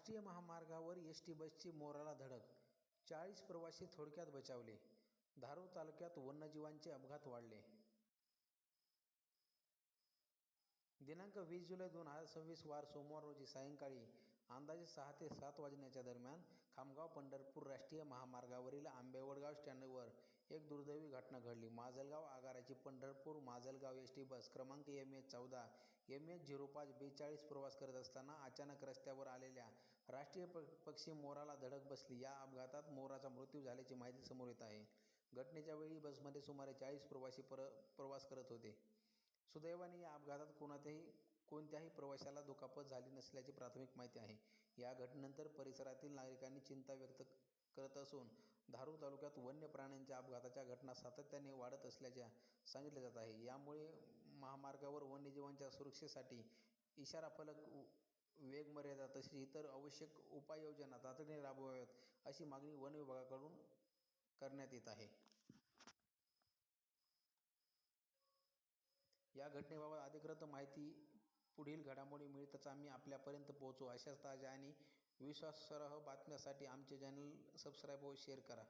राष्ट्रीय महामार्गावर S T बसची मोराला धडक, 40 प्रवासी थोडक्यात बचावले. धारूर तालुक्यात वन्यजीवांचे अपघात वाढले. दिनांक 20 जुलै 2026 वार सोमवार रोजी सायंकाळी अंदाजे 6 ते 7 वाजण्याच्या दरम्यान खामगाव पंढरपूर राष्ट्रीय महामार्गावरील आंबेवडगाव स्टँडवर एक दुर्दैवी घटना घडली. Majalgaon आगाराची Pandharpur Majalgaon S T bus क्रमांक MH14 MH0542 प्रवास करत असताना अचानक रस्त्यावर आलेल्या राष्ट्रीय पक्षी मोराला धडक बसली. या अपघातात मोराचा मृत्यू झाल्याची माहिती समोर येत आहे. घटनेच्या वेळी बसमध्ये सुमारे 40 प्रवासी प्रवास करत होते. सुदैवाने या अपघातात कोणत्याही प्रवाशाला दुखापत झाली नसल्याची प्राथमिक माहिती आहे. या घटनेनंतर परिसरातील नागरिकांनी चिंता व्यक्त करत असून धारूर तालुक्यात वन्य प्राण्यांच्या अपघाताच्या घटना सातत्याने वाढत असल्याचे सांगितले जात आहे. यामुळे महामार्गावर वन्यजीवांच्या सुरक्षेसाठी इशारा फलक, वेग मर्यादा तसेच इतर आवश्यक उपाययोजना तातडीने राबवाव्यात अशी मागणी वन विभागाकडून करण्यात येत आहे. या घटनेबाबत अधिकृत माहिती पुढील घडामोडी मिळताच आम्ही आपल्यापर्यंत पोहोचवू. अशाच ताज्या आणि विश्वासार्ह बातम्यांसाठी आमचे चॅनल सबस्क्राईब व शेअर करा.